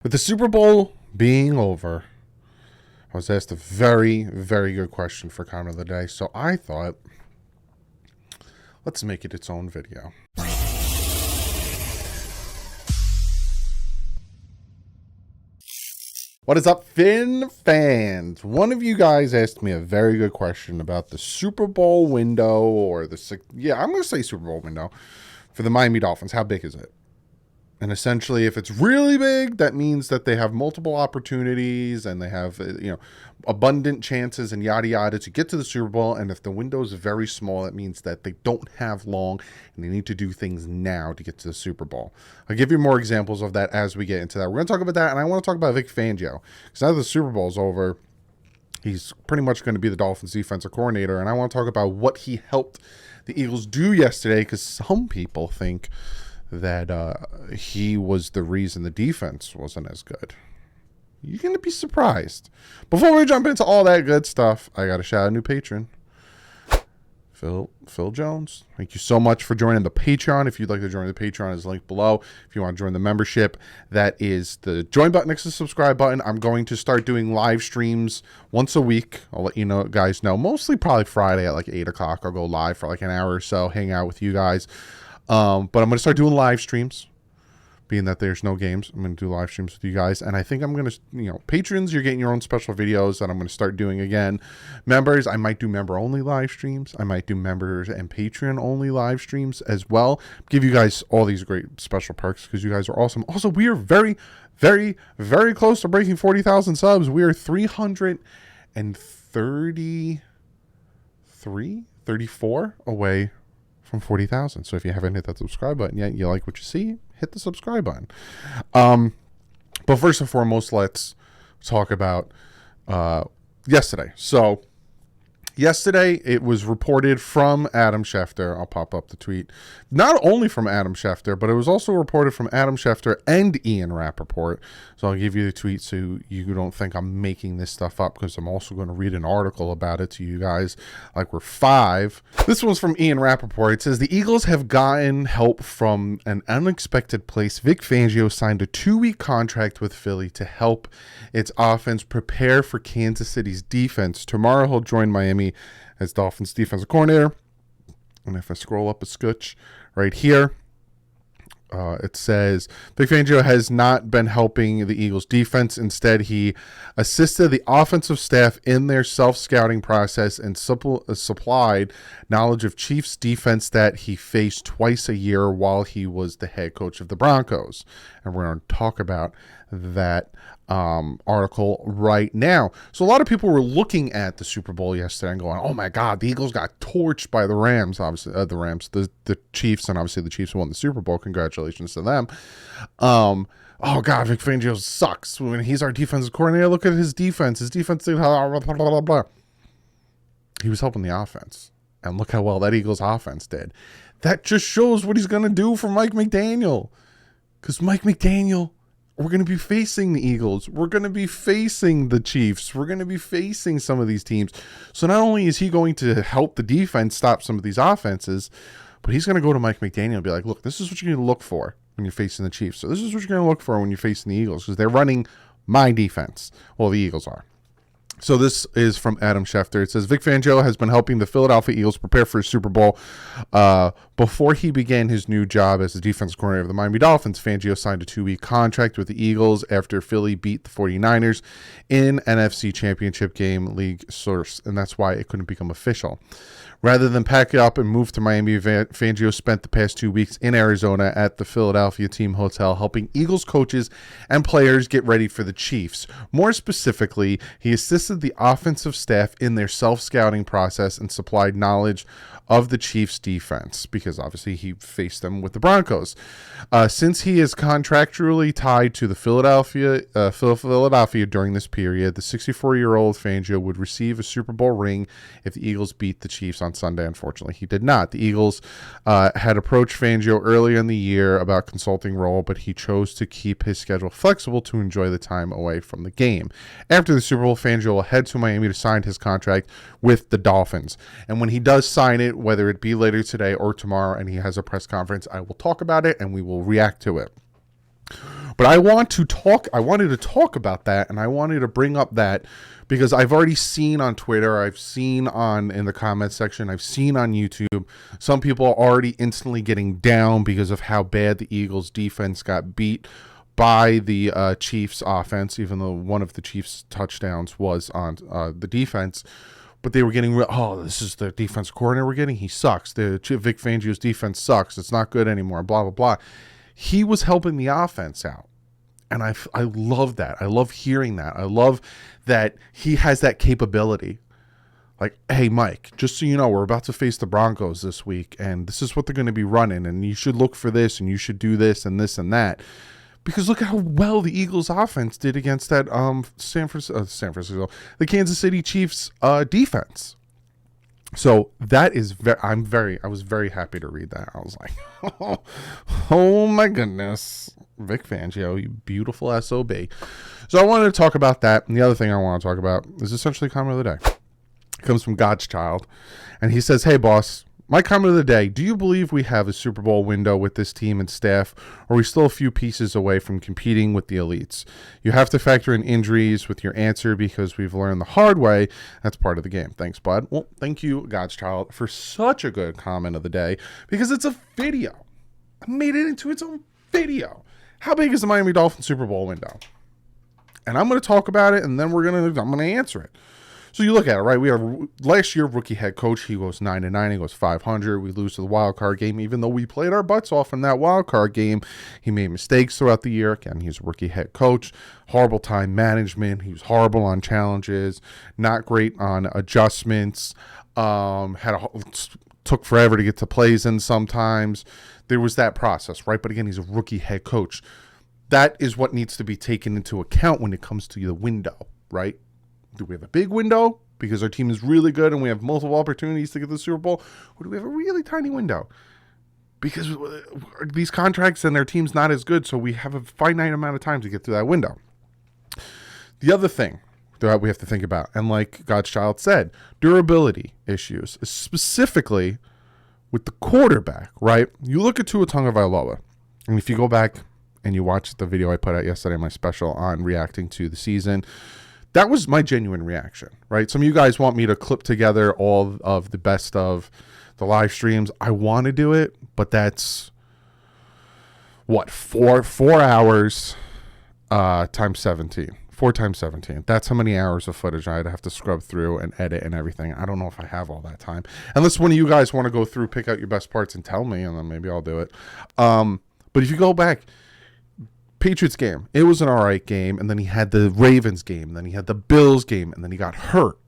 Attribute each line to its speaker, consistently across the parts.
Speaker 1: With the Super Bowl being over, I was asked a very, very good question for comment of the day. So I thought, let's make it its own video. What is up, Fin fans? One of you guys asked me a very good question about the Super Bowl window, or I'm going to say Super Bowl window for the Miami Dolphins. How big is it? And essentially, if it's really big, that means that they have multiple opportunities and they have, abundant chances and yada yada to get to the Super Bowl. And if the window is very small, it means that they don't have long and they need to do things now to get to the Super Bowl. I'll give you more examples of that as we get into that. We're going to talk about that, and I want to talk about Vic Fangio. Because now that the Super Bowl is over, he's pretty much going to be the Dolphins defensive coordinator, and I want to talk about what he helped the Eagles do yesterday, because some people think that he was the reason the defense wasn't as good. You're going to be surprised. Before we jump into all that good stuff, I got to shout out a new patron, Phil Jones. Thank you so much for joining the Patreon. If you'd like to join the Patreon, is linked below. If you want to join the membership, that is the join button next to the subscribe button. I'm going to start doing live streams once a week. I'll let you guys know. Mostly probably Friday at like 8 o'clock. I'll go live for like an hour or so, hang out with you guys. But I'm going to start doing live streams, being that there's no games. I'm going to do live streams with you guys. And I think I'm going to, patrons, you're getting your own special videos that I'm going to start doing again. Members, I might do member-only live streams. I might do members and Patreon-only live streams as well. Give you guys all these great special perks because you guys are awesome. Also, we are very, very, very close to breaking 40,000 subs. We are 34 away from 40,000. So if you haven't hit that subscribe button yet, you like what you see, hit the subscribe button. But first and foremost, let's talk about yesterday. So yesterday, it was reported from Adam Schefter. I'll pop up the tweet. Not only from Adam Schefter, but it was also reported from Adam Schefter and Ian Rappaport. So I'll give you the tweet so you don't think I'm making this stuff up, because I'm also going to read an article about it to you guys like we're five. This one's from Ian Rappaport. It says, the Eagles have gotten help from an unexpected place. Vic Fangio signed a 2-week contract with Philly to help its offense prepare for Kansas City's defense. Tomorrow he'll join Miami as Dolphins defensive coordinator. And if I scroll up a scooch right here, it says Vic Fangio has not been helping the Eagles defense. Instead, he assisted the offensive staff in their self-scouting process and supplied knowledge of Chiefs defense that he faced twice a year while he was the head coach of the Broncos. And we're going to talk about that article right now. So a lot of people were looking at the Super Bowl yesterday and going, oh my God, the Eagles got torched by the Rams, obviously, the Chiefs, and obviously the Chiefs won the Super Bowl. Congratulations to them. Oh God, Vic Fangio sucks. When he's our defensive coordinator, look at his defense. His defense did blah, blah, blah, blah, blah. He was helping the offense. And look how well that Eagles offense did. That just shows what he's going to do for Mike McDaniel. Because Mike McDaniel, we're going to be facing the Eagles. We're going to be facing the Chiefs. We're going to be facing some of these teams. So not only is he going to help the defense stop some of these offenses, but he's going to go to Mike McDaniel and be like, look, this is what you're going to look for when you're facing the Chiefs. So this is what you're going to look for when you're facing the Eagles, because they're running my defense. Well, the Eagles are. So this is from Adam Schefter. It says, Vic Fangio has been helping the Philadelphia Eagles prepare for a Super Bowl. Before he began his new job as the defensive coordinator of the Miami Dolphins, Fangio signed a 2-week contract with the Eagles after Philly beat the 49ers in NFC Championship game league source, and that's why it couldn't become official. Rather than pack it up and move to Miami, Fangio spent the past 2 weeks in Arizona at the Philadelphia team hotel, helping Eagles coaches and players get ready for the Chiefs. More specifically, he assisted the offensive staff in their self-scouting process and supplied knowledge of the Chiefs' defense, because obviously he faced them with the Broncos. Since he is contractually tied to the Philadelphia during this period, the 64-year-old Fangio would receive a Super Bowl ring if the Eagles beat the Chiefs on Sunday. Unfortunately, he did not. The Eagles had approached Fangio earlier in the year about consulting role, but he chose to keep his schedule flexible to enjoy the time away from the game. After the Super Bowl, Fangio will head to Miami to sign his contract with the Dolphins. And when he does sign it, whether it be later today or tomorrow, and he has a press conference, I will talk about it and we will react to it. But I wanted to talk about that, and I wanted to bring up that because I've already seen on Twitter, I've seen in the comment section, I've seen on YouTube, some people are already instantly getting down because of how bad the Eagles defense got beat by the Chiefs offense, even though one of the Chiefs touchdowns was on the defense. But they were getting, this is the defense coordinator we're getting. He sucks. Vic Fangio's defense sucks. It's not good anymore, blah, blah, blah. He was helping the offense out. And I love that. I love hearing that. I love that he has that capability. Like, hey, Mike, just so you know, we're about to face the Broncos this week, and this is what they're going to be running, and you should look for this, and you should do this and this and that. Because look at how well the Eagles offense did against that San Francisco, the Kansas City Chiefs defense. So that is I was very happy to read that. I was like, oh my goodness, Vic Fangio, you beautiful SOB. So I wanted to talk about that. And the other thing I want to talk about is essentially comment of the day. It comes from God's Child. And he says, hey boss, my comment of the day, do you believe we have a Super Bowl window with this team and staff, or are we still a few pieces away from competing with the elites? You have to factor in injuries with your answer because we've learned the hard way. That's part of the game. Thanks, bud. Well, thank you, God's Child, for such a good comment of the day because it's a video. I made it into its own video. How big is the Miami Dolphins Super Bowl window? And I'm going to talk about it, and then I'm going to answer it. So you look at it, right? We have last year rookie head coach. He goes 9-9. He goes 500. We lose to the wild card game, even though we played our butts off in that wild card game. He made mistakes throughout the year. Again, he's a rookie head coach. Horrible time management. He was horrible on challenges. Not great on adjustments. Took forever to get to plays in sometimes. There was that process, right? But again, he's a rookie head coach. That is what needs to be taken into account when it comes to the window, right? Do we have a big window because our team is really good and we have multiple opportunities to get to the Super Bowl? Or do we have a really tiny window because these contracts and their team's not as good, so we have a finite amount of time to get through that window? The other thing that we have to think about, and like God's Child said, durability issues, specifically with the quarterback, right? You look at Tua Tagovailoa, and if you go back and you watch the video I put out yesterday, my special on reacting to the season, that was my genuine reaction, right? Some of you guys want me to clip together all of the best of the live streams. I want to do it, but that's what, 4 hours times 17. 4 times 17. That's how many hours of footage I'd have to scrub through and edit and everything. I don't know if I have all that time. Unless one of you guys want to go through, pick out your best parts and tell me, and then maybe I'll do it. But if you go back, Patriots game, it was an all right game, and then he had the Ravens game, and then he had the Bills game, and then he got hurt.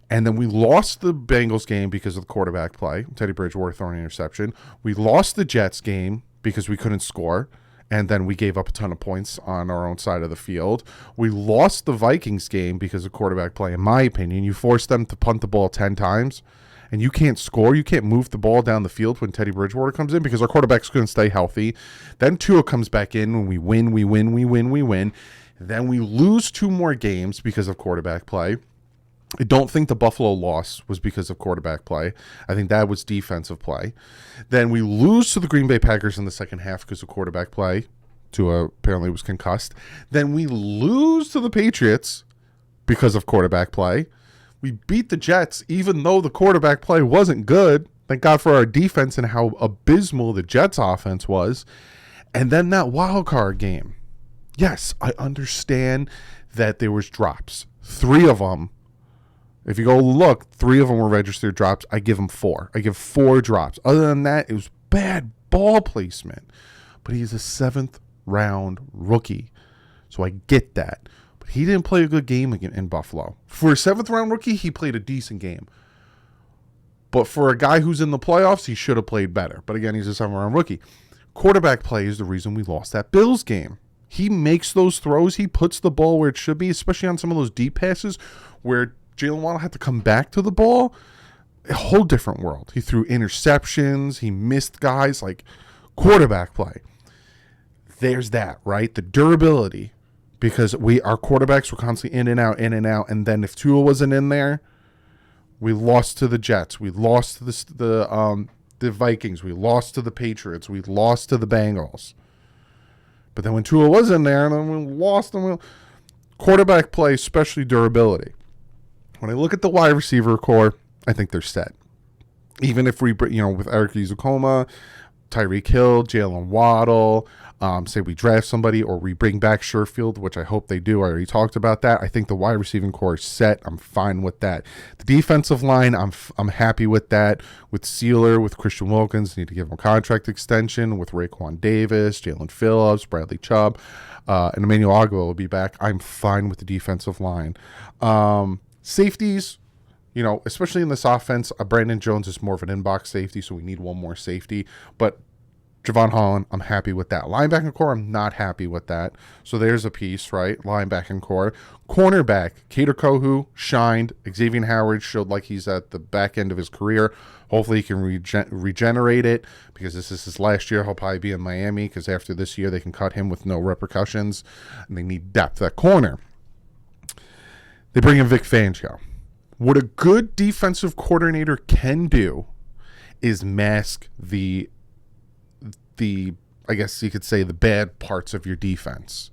Speaker 1: And then we lost the Bengals game because of the quarterback play, Teddy Bridgewater throwing an interception. We lost the Jets game because we couldn't score, and then we gave up a ton of points on our own side of the field. We lost the Vikings game because of quarterback play, in my opinion. You forced them to punt the ball 10 times, and you can't score. You can't move the ball down the field when Teddy Bridgewater comes in because our quarterback's going to stay healthy. Then Tua comes back in when we win. Then we lose 2 more games because of quarterback play. I don't think the Buffalo loss was because of quarterback play. I think that was defensive play. Then we lose to the Green Bay Packers in the second half because of quarterback play. Tua apparently was concussed. Then we lose to the Patriots because of quarterback play. We beat the Jets even though the quarterback play wasn't good. Thank God for our defense and how abysmal the Jets offense was. And then that wild card game. Yes, I understand that there was drops. 3 of them. If you go look, 3 of them were registered drops. I give them 4. I give 4 drops. Other than that, it was bad ball placement. But he's a 7th round rookie. So I get that. But he didn't play a good game in Buffalo. For a 7th round rookie, he played a decent game. But for a guy who's in the playoffs, he should have played better. But again, he's a 7th round rookie. Quarterback play is the reason we lost that Bills game. He makes those throws. He puts the ball where it should be, especially on some of those deep passes where Jalen Waddle had to come back to the ball. A whole different world. He threw interceptions. He missed guys. Like quarterback play. There's that, right? The durability. Because our quarterbacks were constantly in and out. And then if Tua wasn't in there, we lost to the Jets. We lost to the Vikings. We lost to the Patriots. We lost to the Bengals. But then when Tua was in there, and then we lost them. Quarterback play, especially durability. When I look at the wide receiver core, I think they're set. Even if we, with Eric Uzukoma, Tyreek Hill, Jalen Waddle, say we draft somebody or we bring back Sherfield, which I hope they do. I already talked about that. I think the wide receiving core is set. I'm fine with that. The defensive line, I'm happy with that. With Sealer, with Christian Wilkins, need to give him a contract extension. With Raekwon Davis, Jalen Phillips, Bradley Chubb, and Emmanuel Ogbah will be back. I'm fine with the defensive line. Safeties, especially in this offense, Brandon Jones is more of an inbox safety, so we need one more safety. But Javon Holland, I'm happy with that. Linebacking core, I'm not happy with that. So there's a piece, right? Linebacking core. Cornerback, Kader Kohu shined. Xavier Howard showed like he's at the back end of his career. Hopefully he can regenerate it because this is his last year. He'll probably be in Miami because after this year they can cut him with no repercussions. And they need depth at corner. They bring in Vic Fangio. What a good defensive coordinator can do is mask the I guess you could say the bad parts of your defense.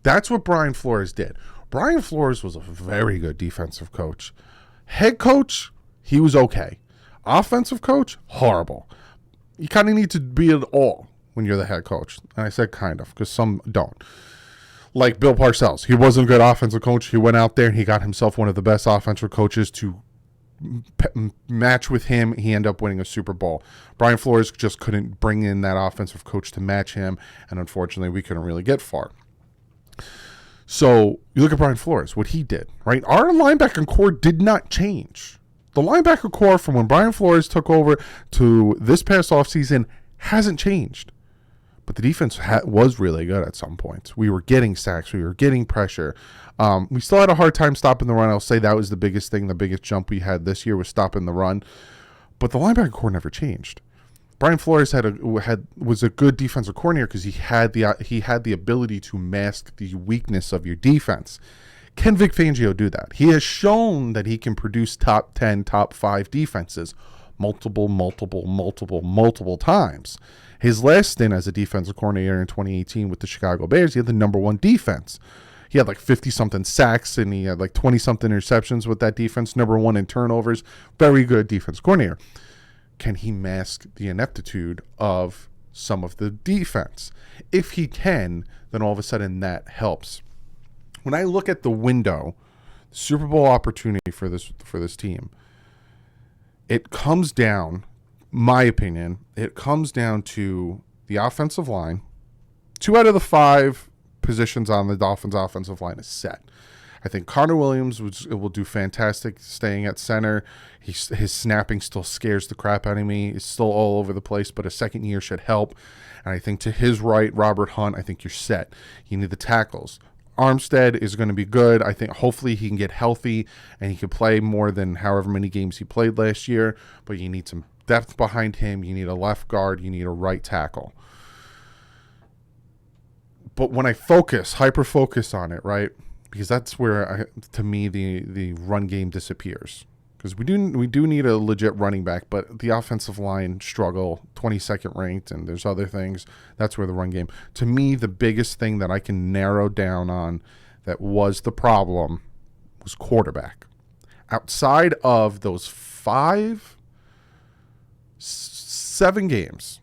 Speaker 1: That's what Brian Flores did. Brian Flores was a very good defensive coach. Head coach, he was okay. Offensive coach, horrible. You kind of need to be it all when you're the head coach. And I said kind of because some don't. Like Bill Parcells, he wasn't a good offensive coach. He went out there and he got himself one of the best offensive coaches to match with him. He ended up winning a Super Bowl. Brian Flores just couldn't bring in that offensive coach to match him, and unfortunately, we couldn't really get far. So you look at Brian Flores, what he did, right? Our linebacker core did not change. The linebacker core from when Brian Flores took over to this past offseason hasn't changed. But the defense was really good at some points. We were getting sacks. We were getting pressure. We still had a hard time stopping the run. I'll say that was the biggest thing. The biggest jump we had this year was stopping the run. But the linebacker core never changed. Brian Flores was a good defensive coordinator because he had the ability to mask the weakness of your defense. Can Vic Fangio do that? He has shown that he can produce top 10, top 5 defenses multiple times. His last stint as a defensive coordinator in 2018 with the Chicago Bears, he had the number 1 defense. He had like 50-something sacks, and he had like 20-something interceptions with that defense, number 1 in turnovers. Very good defense coordinator. Can he mask the ineptitude of some of the defense? If he can, then all of a sudden that helps. When I look at the window, Super Bowl opportunity for this team, it comes down, my opinion, it comes down to the offensive line. 2 out of the 5 positions on the Dolphins offensive line is set. I think Connor Williams will do fantastic staying at center. His snapping still scares the crap out of me. It's still all over the place, but a second year should help. And I think to his right, Robert Hunt, I think you're set. You need the tackles. Armstead is going to be good. I think hopefully he can get healthy and he can play more than however many games he played last year, but you need some depth behind him. You need a left guard. You need a right tackle. But when I hyper-focus on it, right, because that's where, to me, the run game disappears. Because we do need a legit running back, but the offensive line struggle, 22nd ranked, and there's other things. That's where the run game. To me, the biggest thing that I can narrow down on that was the problem was quarterback. Outside of those 7 games,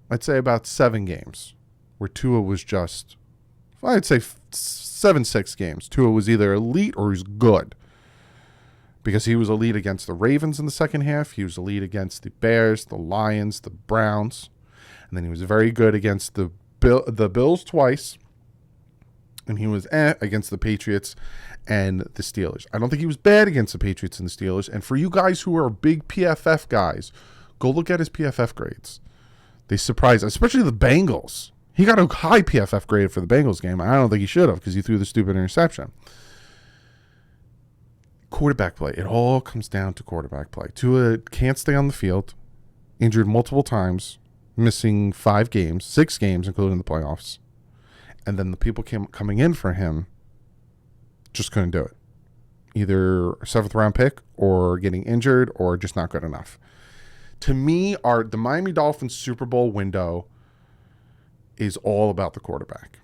Speaker 1: I'd say about 7 games, where Tua was just, I'd say 6 games. Tua was either elite or he was good. Because he was elite against the Ravens in the second half. He was elite against the Bears, the Lions, the Browns. And then he was very good against the Bills twice. And he was against the Patriots and the Steelers. I don't think he was bad against the Patriots and the Steelers. And for you guys who are big PFF guys, go look at his PFF grades. They surprised, especially the Bengals. He got a high PFF grade for the Bengals game. I don't think he should have because he threw the stupid interception. Quarterback play. It all comes down to quarterback play. Tua can't stay on the field, injured multiple times, missing 6 games, including the playoffs. And then the people coming in for him just couldn't do it. Either a 7th-round pick or getting injured or just not good enough. To me, the Miami Dolphins Super Bowl window is all about the quarterback.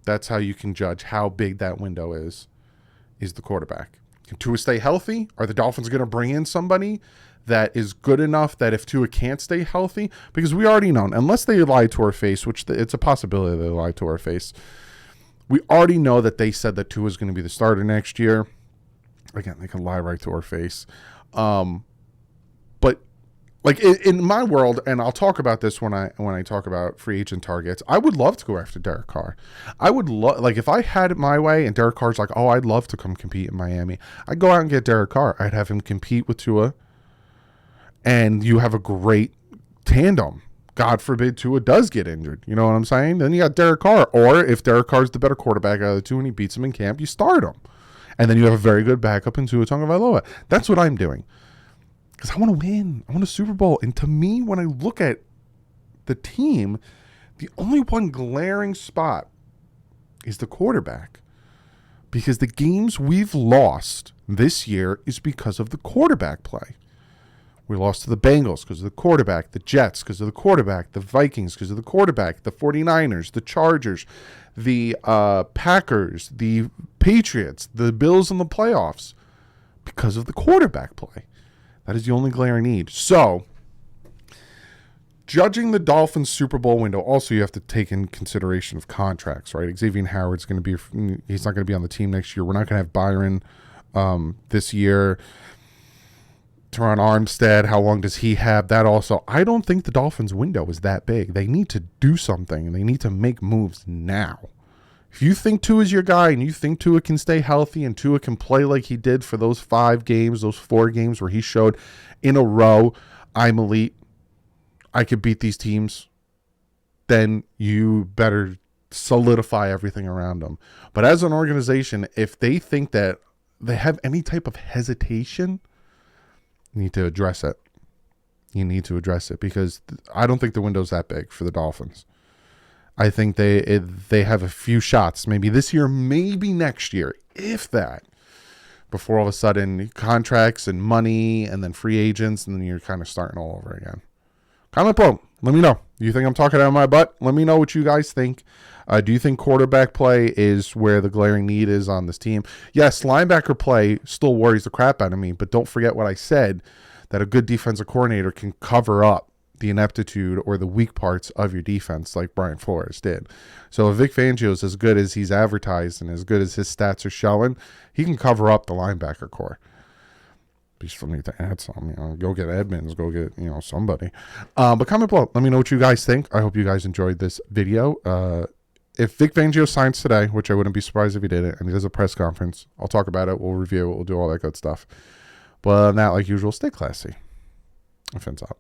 Speaker 1: That's how you can judge how big that window is the quarterback. Can Tua stay healthy? Are the Dolphins going to bring in somebody that is good enough that if Tua can't stay healthy, because we already know, unless they lie to our face, which it's a possibility they lie to our face, we already know that they said that Tua is going to be the starter next year. Again, they can lie right to our face. But like in my world, and I'll talk about this when I talk about free agent targets, I would love to go after Derek Carr. I would like if I had it my way and Derek Carr's like, oh, I'd love to come compete in Miami. I'd go out and get Derek Carr. I'd have him compete with Tua. And you have a great tandem. God forbid Tua does get injured. You know what I'm saying? Then you got Derek Carr. Or if Derek Carr's the better quarterback out of the two and he beats him in camp, you start him. And then you have a very good backup in Tua Tagovailoa. That's what I'm doing. Because I want to win. I want a Super Bowl. And to me, when I look at the team, the only one glaring spot is the quarterback. Because the games we've lost this year is because of the quarterback play. We lost to the Bengals because of the quarterback, the Jets because of the quarterback, the Vikings because of the quarterback, the 49ers, the Chargers, the Packers, the Patriots, the Bills in the playoffs because of the quarterback play. That is the only glaring need. So, judging the Dolphins Super Bowl window, also you have to take in consideration of contracts, right? Xavier Howard's going to be, he's not going to be on the team next year. We're not going to have Byron this year. Teron Armstead, how long does he have? That also, I don't think the Dolphins window is that big. They need to do something, and they need to make moves now. If you think Tua is your guy, and you think Tua can stay healthy, and Tua can play like he did for those 5 games, those 4 games where he showed in a row, I'm elite, I could beat these teams, then you better solidify everything around them. But as an organization, if they think that they have any type of hesitation, you need to address it. You need to address it because I don't think the window's that big for the Dolphins. I think they have a few shots, maybe this year, maybe next year, if that, before all of a sudden contracts and money and then free agents, and then you're kind of starting all over again. Comment below. Let me know. You think I'm talking out of my butt? Let me know what you guys think. Do you think quarterback play is where the glaring need is on this team? Yes, linebacker play still worries the crap out of me, but don't forget what I said, that a good defensive coordinator can cover up the ineptitude or the weak parts of your defense like Brian Flores did. So if Vic Fangio is as good as he's advertised and as good as his stats are showing, he can cover up the linebacker core. You still need to add some, go get Edmonds, go get, somebody. But comment below. Let me know what you guys think. I hope you guys enjoyed this video. If Vic Fangio signs today, which I wouldn't be surprised if he did it, and he does a press conference, I'll talk about it. We'll review it. We'll do all that good stuff. But not like usual. Stay classy. Fins out.